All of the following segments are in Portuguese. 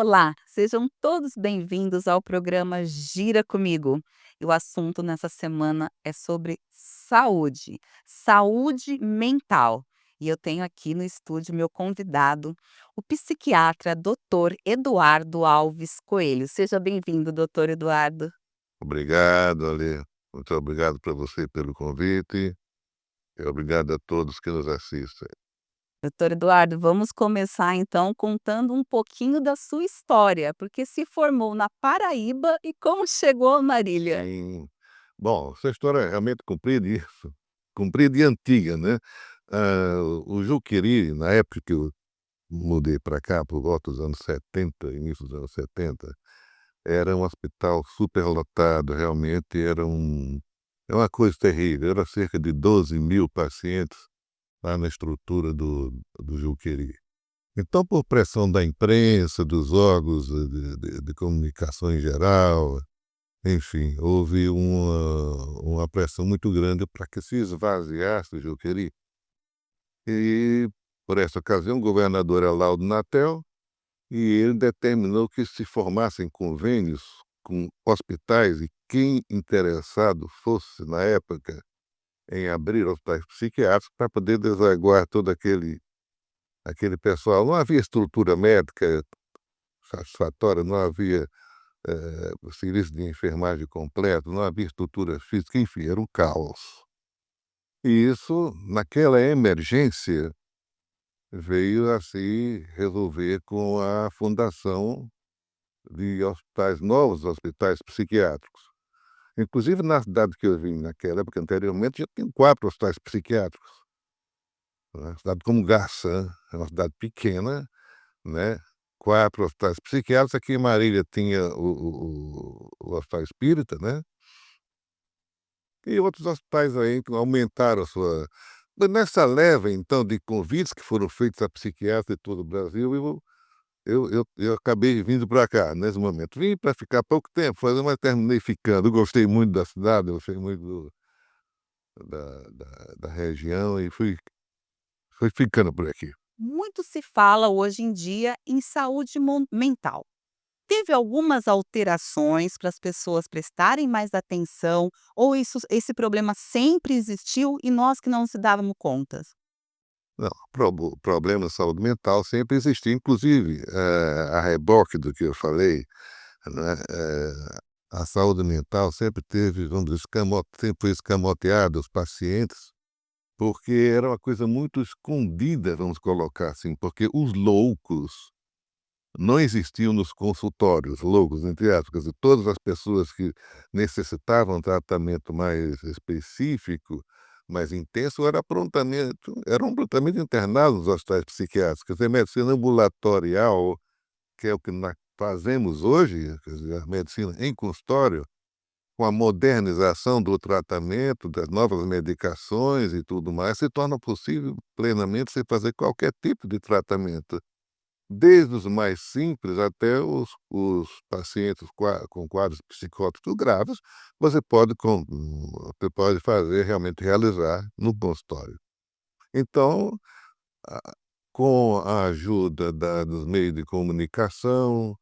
Olá, sejam todos bem-vindos ao programa Gira Comigo. E o assunto nessa semana é sobre saúde, saúde mental. E eu tenho aqui no estúdio meu convidado, o psiquiatra Dr. Eduardo Alves Coelho. Seja bem-vindo, doutor Eduardo. Obrigado, Ale. Muito obrigado para você pelo convite e obrigado a todos que nos assistem. Doutor Eduardo, vamos começar então contando um pouquinho da sua história, porque se formou na Paraíba e como chegou a Marília. Sim. Bom, essa história é realmente comprida e antiga, né. O Juqueri, na época que eu mudei para cá, por volta dos anos 70, início dos anos 70, era um hospital superlotado, realmente é uma coisa terrível, era cerca de 12.000 pacientes lá na estrutura do Juqueri. Então, por pressão da imprensa, dos órgãos de comunicação em geral, enfim, houve uma pressão muito grande para que se esvaziasse o Juqueri. E, por essa ocasião, o governador era Laudo Natel, e ele determinou que se formassem convênios com hospitais e quem interessado fosse, na época, em abrir hospitais psiquiátricos para poder desaguar todo aquele pessoal. Não havia estrutura médica satisfatória, não havia, serviço de enfermagem completo, não havia estrutura física, enfim, era um caos. E isso, naquela emergência, veio a se resolver com a fundação de hospitais novos, hospitais psiquiátricos. Inclusive na cidade que eu vim naquela época, anteriormente, já tem 4 hospitais psiquiátricos, né, cidade como Garçã, é uma cidade pequena, né, 4 hospitais psiquiátricos. Aqui em Marília tinha o Hospital Espírita, né, e outros hospitais aí que aumentaram a sua. Mas nessa leva, então, de convites que foram feitos a psiquiatras de todo o Brasil, eu acabei vindo para cá, nesse momento. Vim para ficar pouco tempo, mas terminei ficando. Eu gostei muito da cidade, eu gostei muito da região e fui ficando por aqui. Muito se fala hoje em dia em saúde mental. Teve algumas alterações para as pessoas prestarem mais atenção ou esse problema sempre existiu e nós que não se dávamos contas? Não, problema de saúde mental sempre existiu, inclusive, a reboque do que eu falei, né, a saúde mental sempre teve, vamos dizer, sempre foi escamoteada, os pacientes, porque era uma coisa muito escondida, vamos colocar assim, porque os loucos não existiam nos consultórios, loucos, entre aspas, quer dizer, todas as pessoas que necessitavam tratamento mais específico, mais intenso, eram prontamente internados nos hospitais psiquiátricos. Quer dizer, medicina ambulatorial, que é o que nós fazemos hoje, quer dizer, a medicina em consultório, com a modernização do tratamento, das novas medicações e tudo mais, se torna possível plenamente você fazer qualquer tipo de tratamento. Desde os mais simples até os pacientes com quadros psicóticos graves, você pode fazer, realmente realizar no consultório. Então, a com a ajuda dos meios de comunicação,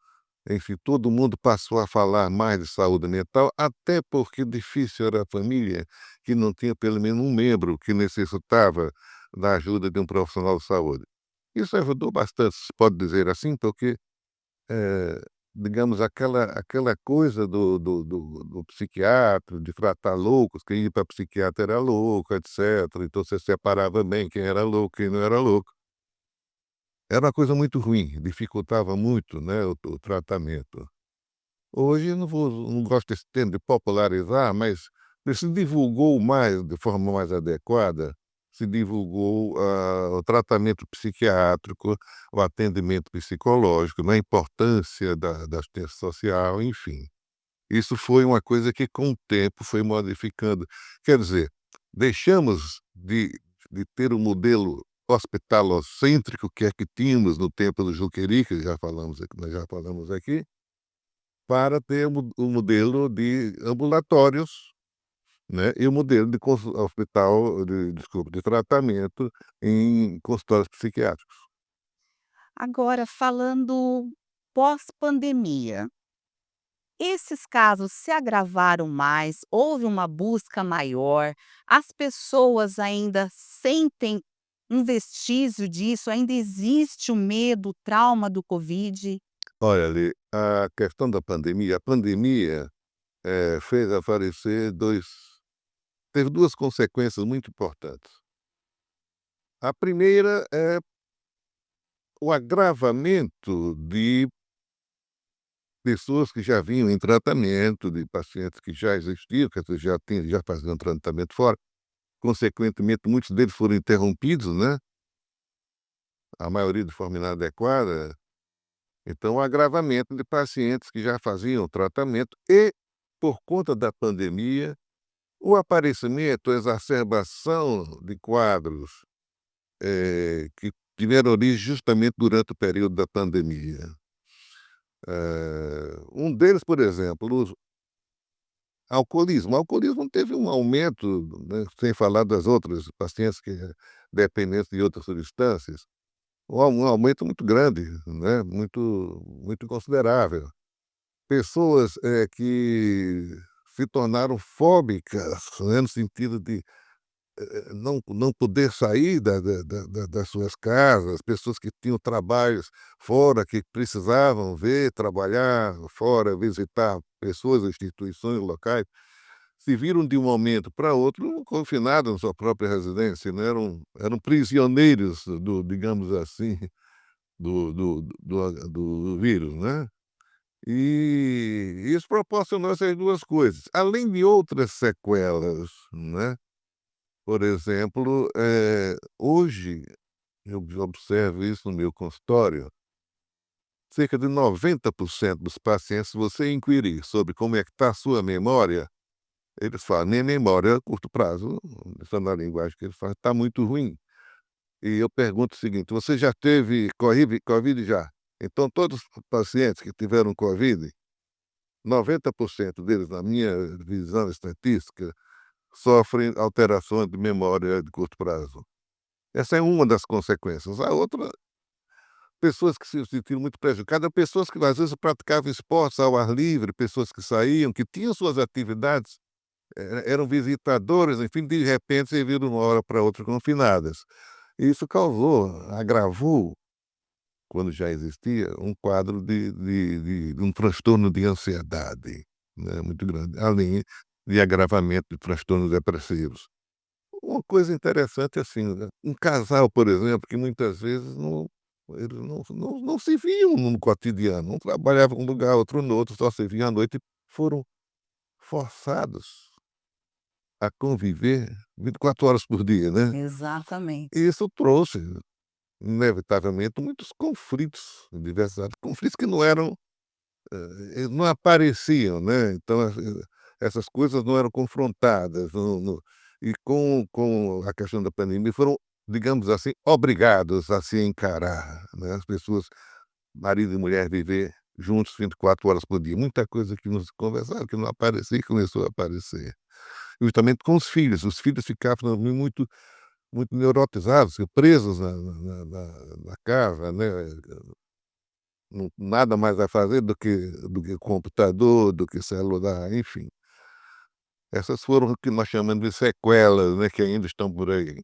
enfim, todo mundo passou a falar mais de saúde mental, até porque difícil era a família que não tinha pelo menos um membro que necessitava da ajuda de um profissional de saúde. Isso ajudou bastante, se pode dizer assim, porque, eh, digamos, aquela coisa do psiquiatra, de tratar loucos, quem ia para psiquiatra era louco, etcétera, então você separava bem quem era louco, quem não era louco. Era uma coisa muito ruim, dificultava muito, né, o tratamento. Hoje eu não gosto desse termo de popularizar, mas se divulgou mais, de forma mais adequada, se divulgou, o tratamento psiquiátrico, o atendimento psicológico, né, a importância da assistência social, enfim. Isso foi uma coisa que com o tempo foi modificando. Quer dizer, deixamos de ter o modelo hospitalocêntrico que é que tínhamos no tempo do Juqueri, que nós já falamos aqui, para ter o modelo de ambulatórios, né, e o modelo de hospital de tratamento em consultórios psiquiátricos. Agora falando pós-pandemia, esses casos se agravaram mais, houve uma busca maior, as pessoas ainda sentem um vestígio disso, ainda existe o medo, o trauma do Covid? Olha, ali, a questão da pandemia, a pandemia, fez aparecer 2 teve 2 consequências muito importantes. A primeira é o agravamento de pessoas que já vinham em tratamento, de pacientes que já existiam, quer dizer, já faziam tratamento fora, consequentemente muitos deles foram interrompidos, né, a maioria de forma inadequada, então o agravamento de pacientes que já faziam tratamento e, por conta da pandemia, o aparecimento, a exacerbação de quadros, que tiveram origem justamente durante o período da pandemia. Um deles, por exemplo, o alcoolismo. O alcoolismo teve um aumento, né, sem falar das outras pacientes que dependentes de outras substâncias, um aumento muito grande, né, muito considerável. Pessoas, que se tornaram fóbicas, né, no sentido de não poder sair das suas casas, pessoas que tinham trabalhos fora, que precisavam ver, trabalhar fora, visitar pessoas, instituições locais, se viram de um momento para outro confinados na sua própria residência, né, eram prisioneiros do, digamos assim, do vírus, né. E isso proporcionou essas 2 coisas, além de outras sequelas, né. Por exemplo, hoje eu observo isso no meu consultório, cerca de 90% dos pacientes, se você inquirir sobre como é que está a sua memória, eles falam: "Minha memória a curto prazo", essa na linguagem que eles falam, "está muito ruim". E eu pergunto o seguinte: "Você já teve covid?" "Já". Então todos os pacientes que tiveram covid, 90% deles, na minha visão estatística, sofrem alterações de memória de curto prazo. Essa é uma das consequências. A outra, pessoas que se sentiram muito prejudicadas, pessoas que às vezes praticavam esportes ao ar livre, pessoas que saíam, que tinham suas atividades, eram visitadores, enfim, de repente se viram de uma hora para outra confinadas. E isso agravou, quando já existia, um quadro de um transtorno de ansiedade, né, muito grande, além de agravamento de transtornos depressivos. Uma coisa interessante, assim, né, um casal, por exemplo, que muitas vezes eles não se viam no cotidiano, um trabalhava em um lugar, outro no outro, só se viam à noite, foram forçados a conviver 24 horas por dia, né. E Exatamente. isso trouxe, inevitavelmente, muitos conflitos em diversas áreas, conflitos que não eram, não apareciam, né, então essas coisas não eram confrontadas, e com a questão da pandemia foram, digamos assim, obrigados a se encarar, né, as pessoas, marido e mulher, viver juntos 24 horas por dia, muita coisa que não se conversava, que não aparecia, começou a aparecer. Justamente com os filhos ficavam muito neurotizados, presos na casa, né, nada mais a fazer do que computador, do que celular, enfim. Essas foram o que nós chamamos de sequelas, né, que ainda estão por aí.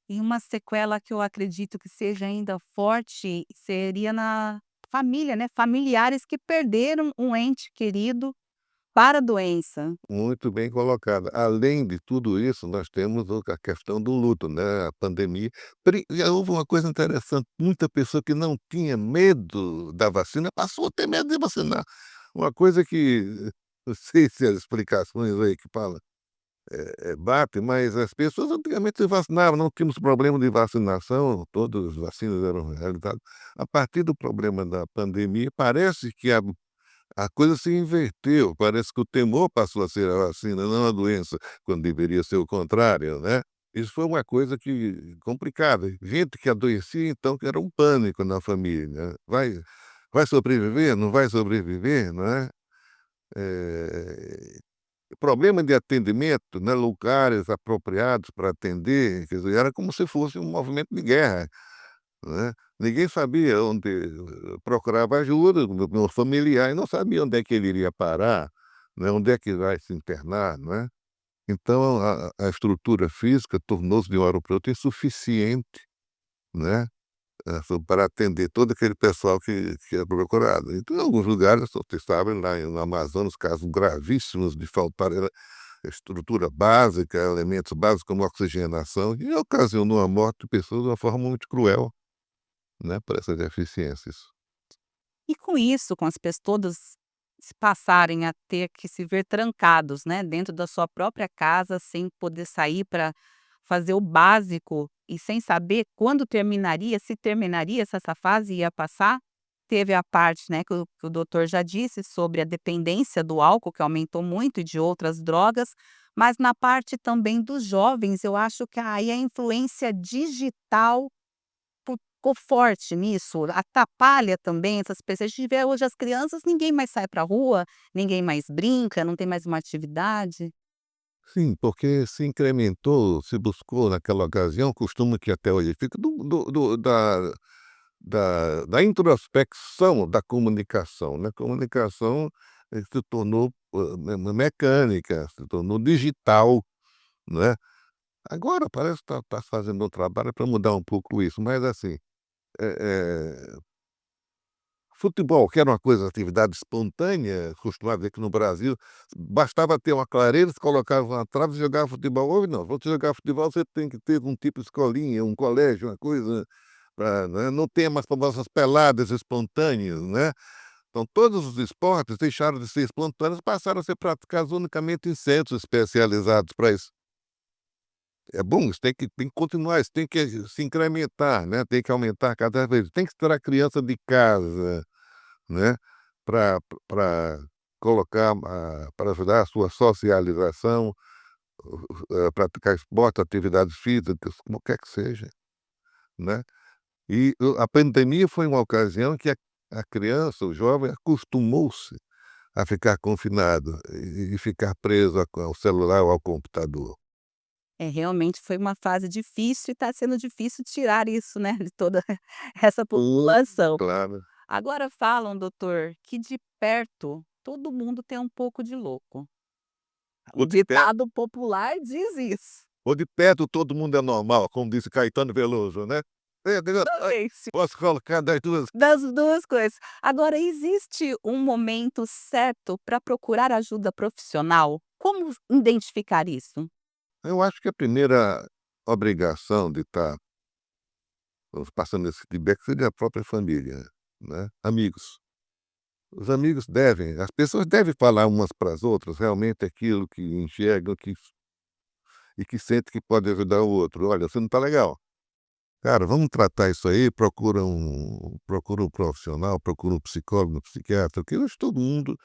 E uma sequela que eu acredito que seja ainda forte seria na família, né, familiares que perderam um ente querido para a doença. Muito bem colocada. Além de tudo isso, nós temos a questão do luto, né, a pandemia. Já houve uma coisa interessante, muita pessoa que não tinha medo da vacina passou a ter medo de vacinar. Uma coisa que, não sei se as explicações aí que fala, bate, mas as pessoas antigamente se vacinavam, não tínhamos problema de vacinação, todas as vacinas eram realizadas. A partir do problema da pandemia, parece que a coisa se inverteu, parece que o temor passou a ser a vacina, não a doença, quando deveria ser o contrário, né. Isso foi uma coisa que complicada. Gente que adoecia, então, que era um pânico na família, né. Vai sobreviver, não vai sobreviver, não é. Eh, Problema de atendimento, né, lugares apropriados para atender, quer dizer, era como se fosse um movimento de guerra. né. Ninguém sabia onde procurava ajuda, meu familiar não sabia onde é que ele iria parar, né, onde é que vai se internar, né. Então a estrutura física tornou-se de uma hora para outra insuficiente, né, para atender todo aquele pessoal que é procurado. Então, em alguns lugares, você sabe, lá no Amazonas, casos gravíssimos de faltar estrutura básica, elementos básicos como oxigenação, e ocasionou a morte de pessoas de uma forma muito cruel, né, por essas deficiências. E com isso, com as pessoas todas se passarem a ter que se ver trancados, né, dentro da sua própria casa, sem poder sair para fazer o básico e sem saber quando terminaria, se terminaria, se essa fase ia passar. Teve a parte, né, que o doutor já disse sobre a dependência do álcool, que aumentou muito, e de outras drogas, mas na parte também dos jovens, eu acho que aí a influência digital ficou forte nisso, atrapalha também essas pessoas. A gente vê hoje as crianças, ninguém mais sai para rua, ninguém mais brinca, não tem mais uma atividade. Sim, porque se incrementou, se buscou naquela ocasião, costume que até hoje fica da introspecção da comunicação, né, comunicação, se tornou, mecânica, se tornou digital, né. Agora parece que está fazendo um trabalho para mudar um pouco isso, mas assim, eh futebol, que era uma coisa atividade espontânea, costumava dizer que no Brasil bastava ter uma clareira, se colocava uma trave e jogava futebol. Hoje não, pra você jogar futebol você tem que ter um tipo de escolinha, um colégio, uma coisa pra, né, não tem mais famosas peladas espontâneas, né. Então todos os esportes deixaram de ser espontâneos, passaram a ser praticados unicamente em centros especializados para isso. É bom, isso tem que continuar, isso tem que se incrementar, né, tem que aumentar cada vez, tem que tirar a criança de casa, né, para pra colocar, para ajudar a sua socialização, praticar esporte, atividades físicas, como quer que seja, né. E a pandemia foi uma ocasião que a criança, o jovem acostumou-se a ficar confinado e ficar preso ao celular ou ao computador. É, realmente foi uma fase difícil e está sendo difícil tirar isso, né, de toda essa população. Claro. Agora falam, doutor, que de perto todo mundo tem um pouco de louco. Ou O de perto ditado popular diz isso. ou de perto todo mundo é normal, como disse Caetano Veloso, né. Também, se Posso colocar das 2. das 2 coisas. Agora existe um momento certo para procurar ajuda profissional? Como identificar isso? Eu acho que a primeira obrigação de estar passando esse feedback seria a própria família, né, amigos. Os amigos devem as pessoas devem falar umas para as outras realmente aquilo que enxergam, e que sente que pode ajudar o outro. "Olha, você não está legal. Cara, vamos tratar isso aí, procura um profissional, procura um psicólogo, um psiquiatra", porque hoje todo mundo,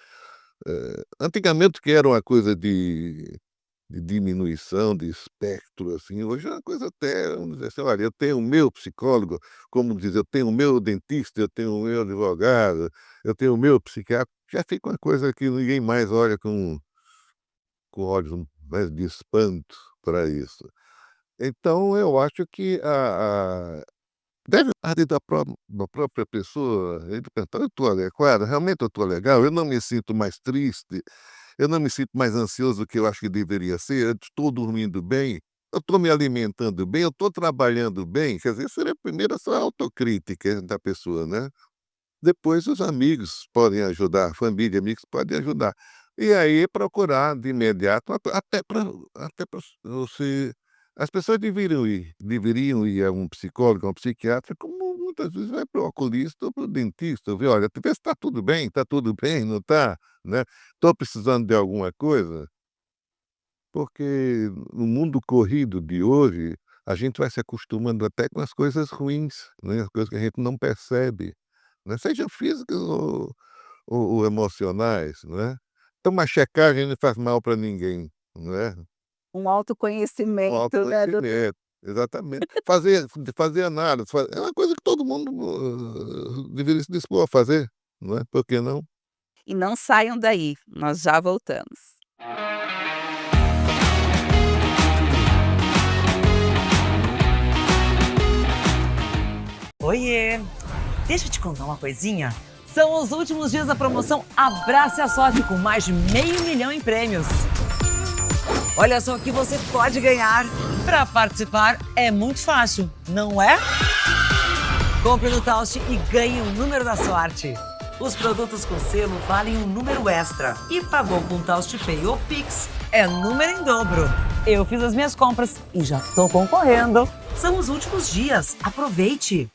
antigamente que era uma coisa de diminuição de espectro, assim, hoje é uma coisa até, vamos dizer assim: "Olha, eu tenho o meu psicólogo", como diz, "eu tenho o meu dentista, eu tenho o meu advogado, eu tenho o meu psiquiatra", já fica uma coisa que ninguém mais olha com olhos, né, de espanto para isso. Então eu acho que deve partir da própria pessoa, ele perguntar: "Eu estou adequado? Realmente eu estou legal? Eu não me sinto mais triste? Eu não me sinto mais ansioso do que eu acho que deveria ser? Eu estou dormindo bem? Eu estou me alimentando bem? Eu estou trabalhando bem?" Quer dizer, seria primeiro essa autocrítica da pessoa, né. Depois os amigos podem ajudar, a família, amigos podem ajudar. E aí procurar de imediato, até para você, as pessoas deveriam ir a um psicólogo, a um psiquiatra, como muitas vezes vai para o oculista ou para o dentista, ver: "Olha, vê se está tudo bem, não está, né, estou precisando de alguma coisa", porque no mundo corrido de hoje, a gente vai se acostumando até com as coisas ruins, né, as coisas que a gente não percebe, né, sejam físicas ou emocionais, né. Então uma checagem não faz mal para ninguém, não é. Um O autoconhecimento, né, doutor? autoconhecimento, exatamente. Fazer análise, é uma coisa que todo mundo, deveria se dispor a fazer, não é, por que não? E não saiam daí, nós já voltamos. Oi? Deixa eu te contar uma coisinha. São os últimos dias da promoção Abrace a Sorte com mais de 500 mil em prêmios. Olha só o que você pode ganhar. Para participar é muito fácil, não é? Compre no Taust e ganhe o número da sorte. Os produtos com selo valem um número extra. E pagou com Taust Pay ou Pix, é número em dobro. Eu fiz as minhas compras e já estou concorrendo. São os últimos dias. Aproveite!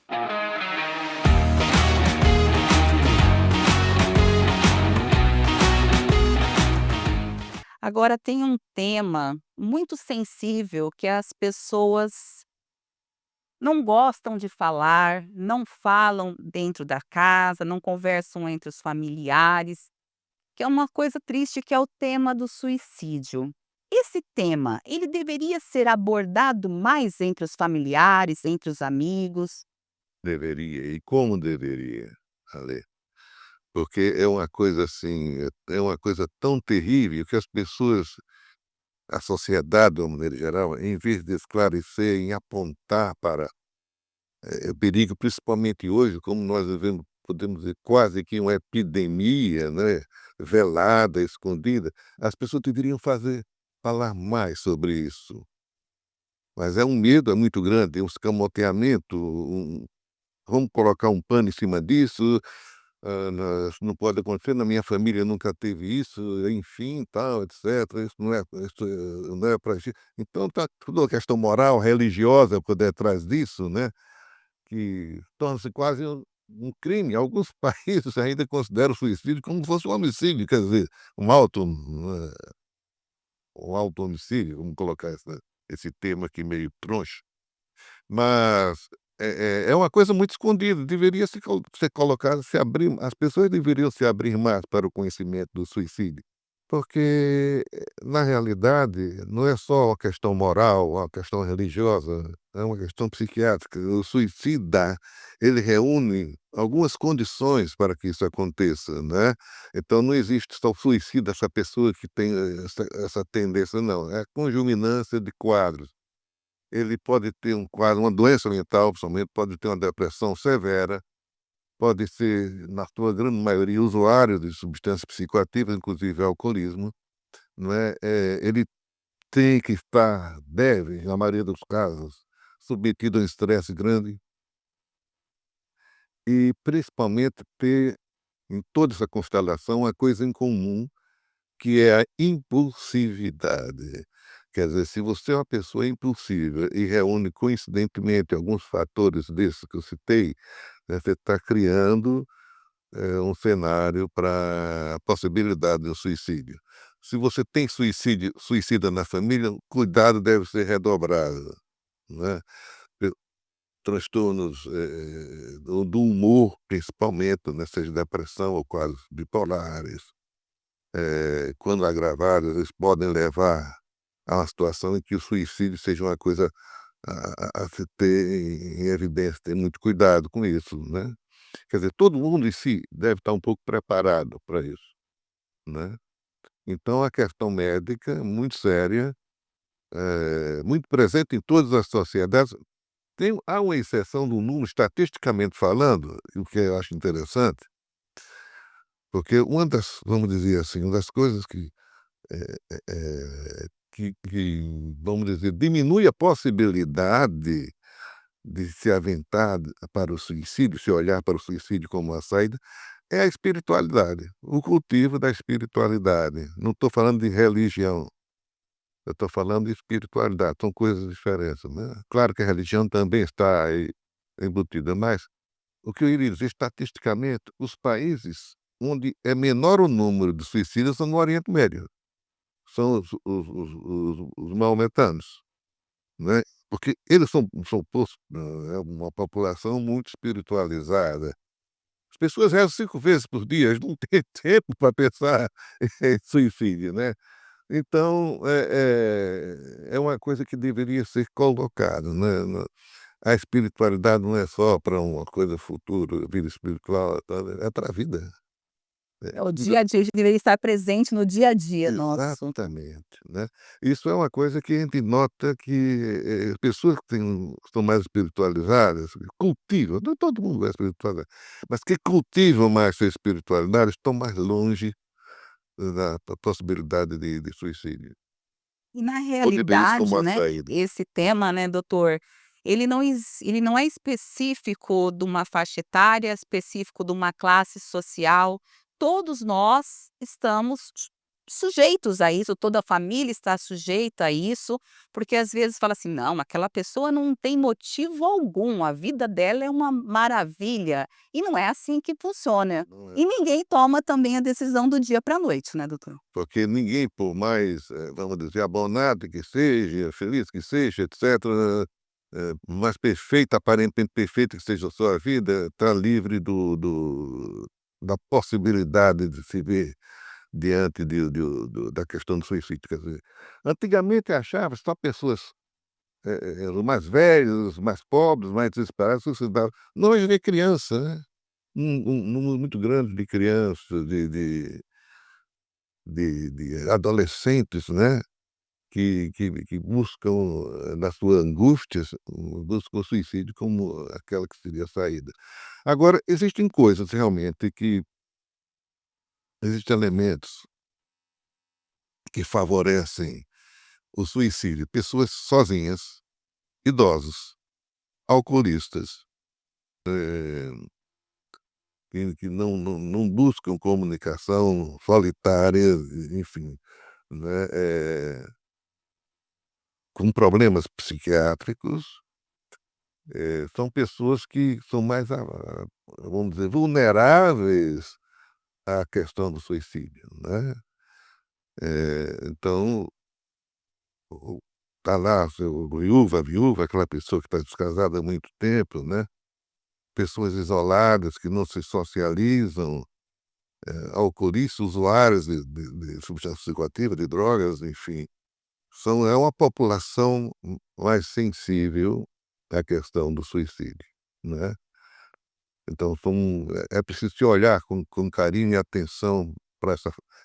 Agora tem um tema muito sensível que as pessoas não gostam de falar, não falam dentro da casa, não conversam entre os familiares, que é uma coisa triste, que é o tema do suicídio. Esse tema, ele deveria ser abordado mais entre os familiares, entre os amigos? Deveria, e como deveria, Ale. Porque é uma coisa assim, é uma coisa tão terrível que as pessoas, a sociedade de uma maneira geral, em vez de esclarecer, em apontar para, o perigo, principalmente hoje, como nós vivemos, podemos dizer, quase que uma epidemia, né, velada, escondida, as pessoas deveriam falar mais sobre isso. Mas é um medo, é muito grande, um escamoteamento, vamos colocar um pano em cima disso. Nós não pode acontecer, na minha família nunca teve isso, enfim, tal, etcétera, isso não é pra gente. Então tá tudo uma questão moral, religiosa por detrás disso, né, que torna-se quase um crime. Alguns países ainda consideram o suicídio como se fosse um homicídio, quer dizer, um auto um auto-homicídio, vamos colocar esse termo aqui meio troncho. Mas é uma coisa muito escondida, deveria ser colocado, se abrir, as pessoas deveriam se abrir mais para o conhecimento do suicídio, porque, na realidade, não é só uma questão moral, uma questão religiosa, é uma questão psiquiátrica. O suicida, ele reúne algumas condições para que isso aconteça, né. Então não existe só o suicida, essa pessoa que tem essa tendência, não, é a conjuminância de quadros. Ele pode ter um quadro, uma doença mental, principalmente, pode ter uma depressão severa, pode ser, na sua grande maioria, usuário de substâncias psicoativas, inclusive alcoolismo, não é? Ele tem que estar, deve, na maioria dos casos, submetido a um estresse grande e, principalmente, ter em toda essa constelação uma coisa em comum, que é a impulsividade. Quer dizer, se você é uma pessoa impulsiva e reúne coincidentemente alguns fatores desses que eu citei, né, você está criando, um cenário para a possibilidade do suicídio. Se você tem suicida na família, o cuidado deve ser redobrado, né. Pe Transtornos, do humor, principalmente, né, seja depressão ou quadros bipolares. Quando agravados, eles podem levar a uma situação em que o suicídio seja uma coisa a se ter em evidência, ter muito cuidado com isso, né. Quer dizer, todo mundo em si deve estar um pouco preparado para isso, né. Então a questão médica é muito séria, muito presente em todas as sociedades. Há uma exceção do número, estatisticamente falando, e o que eu acho interessante, porque uma das, vamos dizer assim, uma das coisas que, vamos dizer, diminui a possibilidade de se aventar para o suicídio, se olhar para o suicídio como uma saída, é a espiritualidade, o cultivo da espiritualidade. Não estou falando de religião, eu estou falando de espiritualidade, são coisas diferentes, né. Claro que a religião também está aí embutida, mas o que eu iria dizer, estatisticamente, os países onde é menor o número de suicidas são no Oriente Médio. São os maometanos, né, porque eles são é uma população muito espiritualizada. As pessoas rezam 5 vezes por dia, eles não têm tempo para pensar em suicídio, né. Então, é uma coisa que deveria ser colocada, né, a espiritualidade não é só para uma coisa futura, vida espiritual, é para a vida. É o dia a dia, a gente deveria estar presente no dia a dia nosso. Exatamente, né. Isso é uma coisa que a gente nota que, pessoas que são mais espiritualizadas, cultivam, não todo mundo é espiritualizado, mas que cultivam mais sua espiritualidade estão mais longe da possibilidade de suicídio, E na ou de ver isso como realidade, uma né, saída. esse tema, né, doutor, ele não é específico de uma faixa etária, específico de uma classe social, todos nós estamos sujeitos a isso, toda a família está sujeita a isso, porque às vezes fala assim: "Não, aquela pessoa não tem motivo algum, a vida dela é uma maravilha", e não é assim que funciona. Não é. E ninguém toma também a decisão do dia para a noite, né, doutor? Porque ninguém, por mais, vamos dizer, abonado que seja, feliz que seja, etcétera, mais perfeita, aparentemente perfeita que seja a sua vida, está livre da possibilidade de se ver diante da questão do suicídio. Quer dizer, antigamente achava só pessoas, os mais velhos, os mais pobres, os mais desesperados, suicidavam. Não, hoje vê criança, né, um número muito grande de crianças, de adolescentes, né, que buscam, na sua angústia, buscam o suicídio como aquela que seria a saída. Agora, existem coisas realmente que existem elementos que favorecem o suicídio. Pessoas sozinhas, idosos, alcoolistas, que não buscam comunicação, solitárias, enfim, né, com problemas psiquiátricos. São pessoas que são mais, vamos dizer, vulneráveis à questão do suicídio, né. Então, o tá lá seu viúva, aquela pessoa que está descasada há muito tempo, né, pessoas isoladas que não se socializam, alcoolistas, usuários de substância psicoativa, de drogas, enfim, é uma população mais sensível à questão do suicídio, né. Então é preciso se olhar com carinho e atenção para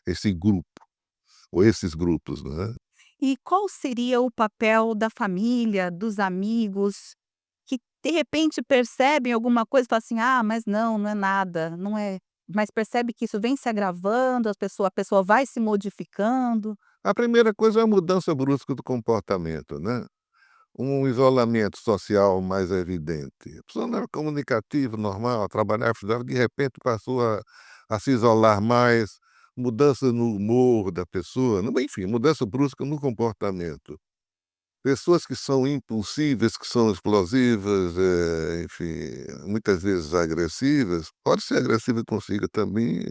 esse grupo, ou esses grupos, né. E qual seria o papel da família, dos amigos, que de repente percebem alguma coisa e falam assim: "Ah, mas não, não é nada, não é", mas percebe que isso vem se agravando, a pessoa vai se modificando. A primeira coisa é a mudança brusca do comportamento, né. Um isolamento social mais evidente. A pessoa não era comunicativa, normal, trabalhava, estudava, de repente passou a se isolar mais, mudança no humor da pessoa, enfim, mudança brusca no comportamento. Pessoas que são impulsivas, que são explosivas, enfim, muitas vezes agressivas, pode ser agressiva consigo também.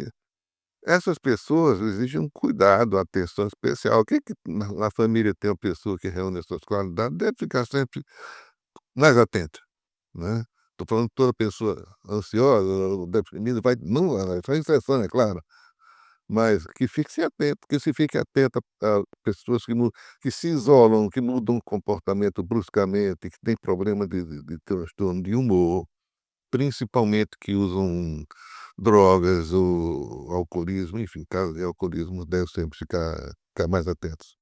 Essas pessoas exigem um cuidado, atenção especial. O que que na família tem uma pessoa que reúne essas qualidades, deve ficar sempre mais atenta, né. Estou falando toda pessoa ansiosa ou deprimida vai não, faz exceção, é claro, mas que se fique atenta a pessoas que se isolam, que mudam o comportamento bruscamente, que têm problema de transtorno de humor, principalmente que usam drogas ou alcoolismo, enfim, caso de alcoolismo, deve sempre ficar mais atentos.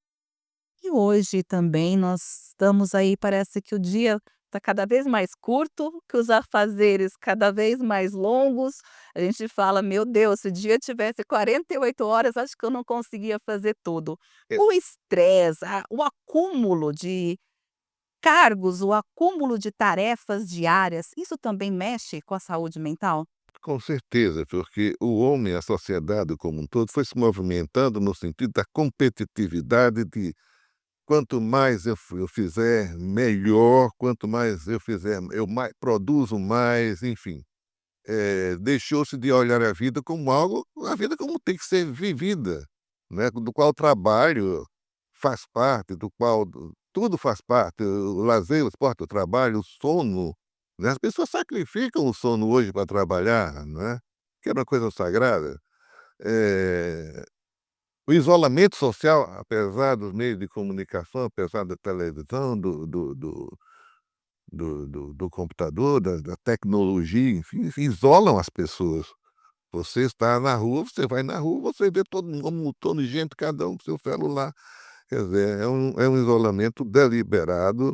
E hoje também nós estamos aí, parece que o dia está cada vez mais curto, que os afazeres cada vez mais longos. A gente fala: "Meu Deus, se o dia tivesse 48 horas, acho que eu não conseguia fazer tudo". É, O estresse, o acúmulo de cargos, o acúmulo de tarefas diárias, isso também mexe com a saúde mental? com certeza, porque o homem, a sociedade como um todo, foi se movimentando no sentido da competitividade de quanto mais eu fizer, melhor, quanto mais eu fizer, eu mais produzo mais, enfim. Deixou-se de olhar a vida como tem que ser vivida, né, do qual o trabalho faz parte, do qual tudo faz parte, o lazer, o esporte, o trabalho, o sono, né, as pessoas sacrificam o sono hoje para trabalhar, né, que era uma coisa sagrada. Eh, o isolamento social, apesar dos meios de comunicação, apesar da televisão, do computador, da tecnologia, enfim, isolam as pessoas. Você está na rua, você vai na rua, você vê todo mundo, um montão de gente, cada um com seu celular. Quer dizer, é um isolamento deliberado,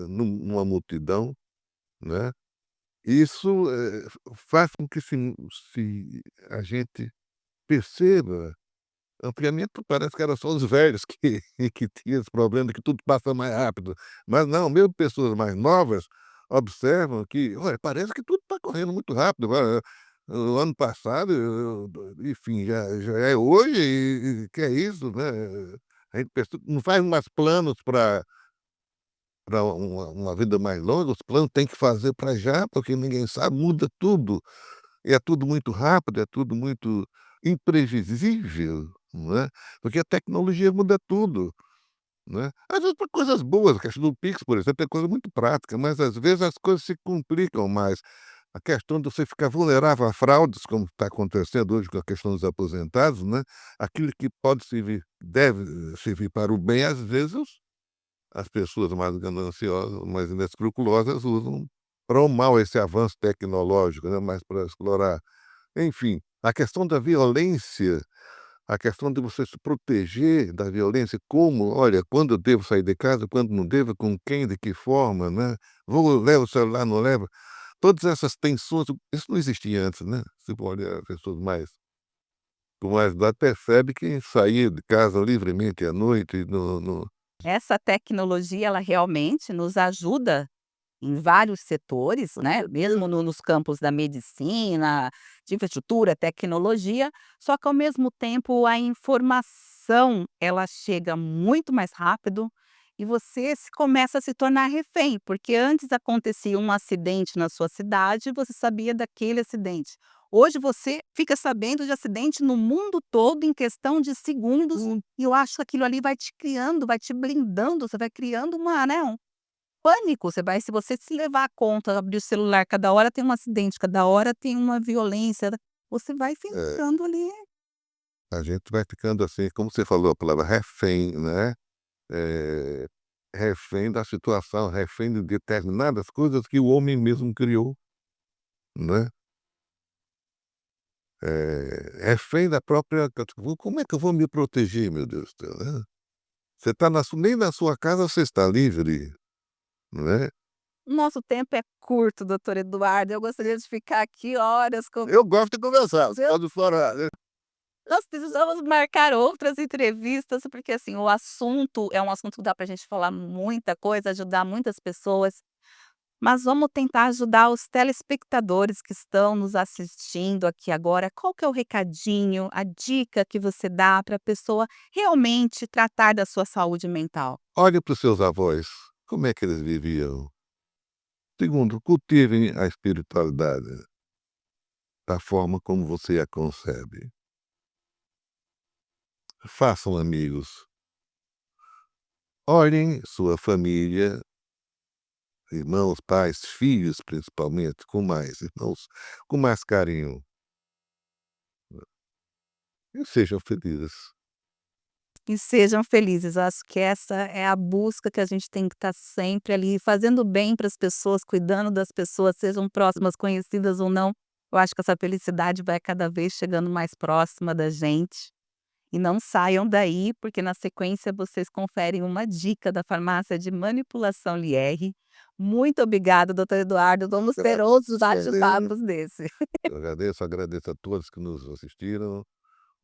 numa multidão, né. Isso, faz com que se a gente perceba. Antigamente parece que era só os velhos que que tinham esse problema, que tudo passa mais rápido, mas não, mesmo pessoas mais novas observam que, olha, parece que tudo está correndo muito rápido. Agora, o ano passado, enfim, já é hoje e que é isso, né. A gente não faz mais planos para uma vida mais longa, os planos tem que fazer para já, porque ninguém sabe, muda tudo. E é tudo muito rápido, é tudo muito imprevisível, não é, porque a tecnologia muda tudo, né. Às vezes para coisas boas, a questão do Pix, por exemplo, é coisa muito prática, mas às vezes as coisas se complicam mais. A questão de você ficar vulnerável a fraudes, como está acontecendo hoje com a questão dos aposentados, né, aquilo que pode servir deve servir para o bem, às vezes as pessoas mais gananciosas, mais inescrupulosas usam para o mal esse avanço tecnológico, né, mais para explorar. Enfim, a questão da violência, a questão de você se proteger da violência, como, olha, quando eu devo sair de casa, quando não devo, com quem, de que forma, né, levo o celular, não levo, todas essas tensões, isso não existia antes, né, você olha pessoas com mais idade percebe que sair de casa livremente à noite no Essa tecnologia, ela realmente nos ajuda em vários setores, né, mesmo nos campos da medicina, de infraestrutura, tecnologia, só que ao mesmo tempo a informação, ela chega muito mais rápido e você começa a se tornar refém, porque antes acontecia um acidente na sua cidade, você sabia daquele acidente. Hoje você fica sabendo de acidente no mundo todo em questão de segundos, e eu acho que aquilo ali vai te criando, vai te blindando, você vai criando uma, né, pânico. Você vai, se você se levar a conta, abrir o celular, cada hora tem um acidente, cada hora tem uma violência, você vai eh, ficando ali. a gente vai ficando assim, como você falou a palavra refém, né, eh, refém da situação, refém de determinadas coisas que o homem mesmo criou, né, refém da própria, como é que eu vou me proteger, meu Deus do céu, né. Você está nem na sua casa você está livre, né. Nosso tempo é curto, doutor Eduardo, eu gostaria de ficar aqui horas com Eu gosto de conversar, você eu pode falar, né. nós precisamos marcar outras entrevistas, porque, assim, o assunto é um assunto que dá para a gente falar muita coisa, ajudar muitas pessoas, mas vamos tentar ajudar os telespectadores que estão nos assistindo aqui agora. Qual que é o recadinho, a dica que você dá para a pessoa realmente tratar da sua saúde mental? Olhe para os seus avós, como é que eles viviam. Segundo, cultivem a espiritualidade da forma como você a concebe. Façam amigos, olhem sua família, irmãos, pais, filhos principalmente, com mais irmãos, com mais carinho, e sejam felizes. E sejam felizes. Eu acho que essa é a busca que a gente tem que estar sempre ali, fazendo bem para as pessoas, cuidando das pessoas, sejam próximas, conhecidas ou não. Eu acho que essa felicidade vai cada vez chegando mais próxima da gente. E não saiam daí, porque na sequência vocês conferem uma dica da farmácia de manipulação Lier. Muito obrigada, doutor Eduardo. Vamos ter outros bate-papos desse. Eu agradeço a todos que nos assistiram.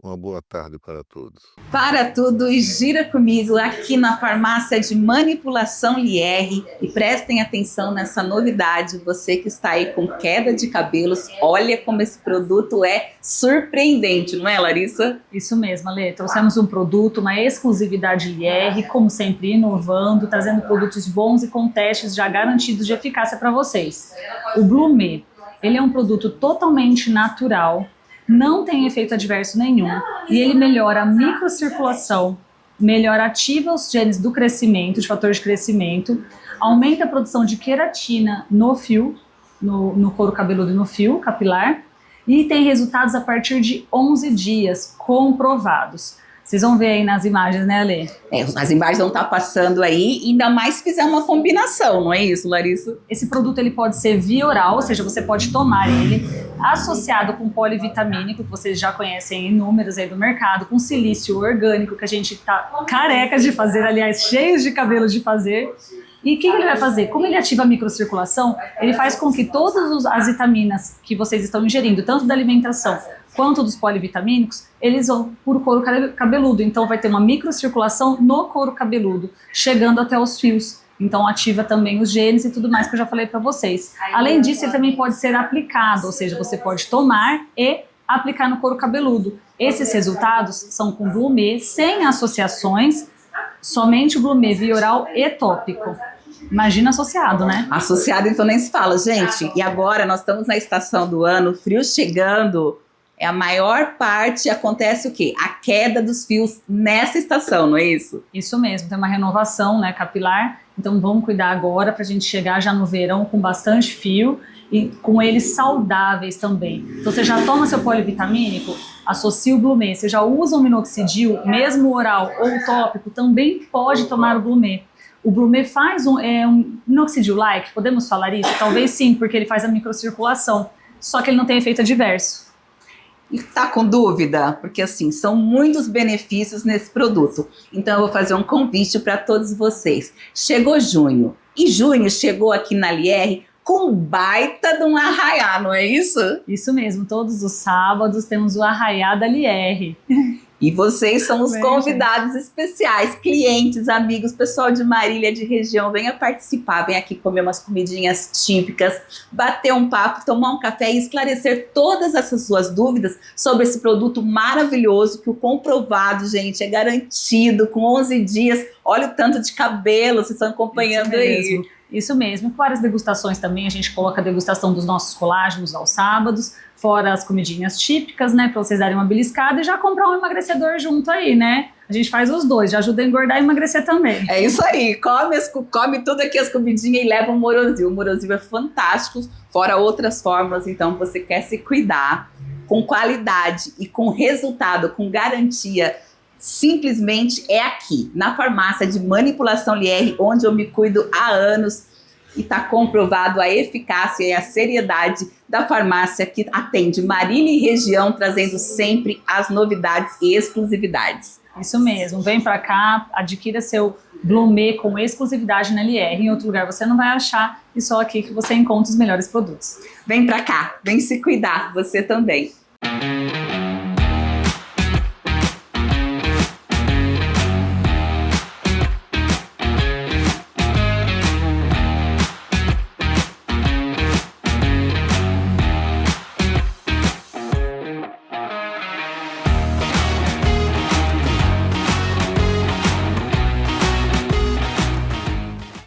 Uma boa tarde para todos. Para tudo e gira comigo aqui na farmácia de manipulação Lier e prestem atenção nessa novidade, você que está aí com queda de cabelos, olha como esse produto é surpreendente, não é, Larissa? Isso mesmo, Ale. Trouxemos um produto, uma exclusividade Lier, como sempre inovando, trazendo produtos bons e com testes já garantidos de eficácia para vocês. O Blume, ele é um produto totalmente natural, não tem efeito adverso nenhum e ele melhora a microcirculação, ativa os genes do crescimento, de fatores de crescimento, aumenta a produção de queratina no fio, no couro cabeludo e no fio capilar e tem resultados a partir de 11 dias comprovados. Vocês vão ver aí nas imagens, né, Ale? As imagens vão estar passando aí, ainda mais se fizer uma combinação, não é isso, Larissa? Esse produto ele pode ser via oral, ou seja, você pode tomar ele associado com polivitamínico, que vocês já conhecem inúmeros aí do mercado, com silício orgânico, que a gente tá carecas de fazer, aliás, cheios de cabelo de fazer. E o que ele vai fazer? Como ele ativa a microcirculação, ele faz com que todas as vitaminas que vocês estão ingerindo, tanto da alimentação quanto dos polivitamínicos, eles vão por couro cabeludo. Então vai ter uma microcirculação no couro cabeludo, chegando até os fios. Então ativa também os genes e tudo mais que eu já falei para vocês. Além disso, ele também pode ser aplicado, ou seja, você pode tomar e aplicar no couro cabeludo. Esses resultados são com Blumê, sem associações, somente o Blumê via oral e tópico. Imagina associado, né? Associado, então nem se fala. Gente, e agora nós estamos na estação do ano, frio chegando, a maior parte, acontece o quê? A queda dos fios nessa estação, não é isso? Isso mesmo, tem uma renovação, né, capilar, então vamos cuidar agora para a gente chegar já no verão com bastante fio e com eles saudáveis também. Então você já toma seu polivitamínico, associa o Blumê, você já usa o minoxidil, mesmo oral ou tópico, também pode tomar o Blumê. O Blumê faz um minoxidil-like, podemos falar isso? Talvez sim, porque ele faz a microcirculação, só que ele não tem efeito adverso. E tá com dúvida? Porque assim, são muitos benefícios nesse produto. Então eu vou fazer um convite para todos vocês. Chegou junho, e junho chegou aqui na Lierre com um baita de um arraiá, não é isso? Isso mesmo, todos os sábados temos o arraiá da Lierre. E vocês são os convidados especiais, clientes, amigos, pessoal de Marília, de região, venha participar, venha aqui comer umas comidinhas típicas, bater um papo, tomar um café e esclarecer todas essas suas dúvidas sobre esse produto maravilhoso, que o comprovado, gente, é garantido, com 11 dias, olha o tanto de cabelo, vocês estão acompanhando aí. Isso mesmo, com várias degustações também, a gente coloca a degustação dos nossos colágenos aos sábados, fora as comidinhas típicas, né, para vocês darem uma beliscada e já comprar um emagrecedor junto aí, né? A gente faz os dois, já ajuda a engordar e emagrecer também. É isso aí, come tudo aqui as comidinhas e leva um Morosil. O Morosil é fantástico, fora outras fórmulas, então você quer se cuidar com qualidade e com resultado, com garantia, simplesmente é aqui, na farmácia de Manipulação Lierre, onde eu me cuido há anos e está comprovado a eficácia e a seriedade da farmácia que atende Marília e região, trazendo sempre as novidades e exclusividades. Isso mesmo, vem para cá, adquira seu Blumê com exclusividade na Lierre, em outro lugar você não vai achar e só aqui que você encontra os melhores produtos. Vem para cá, vem se cuidar, você também.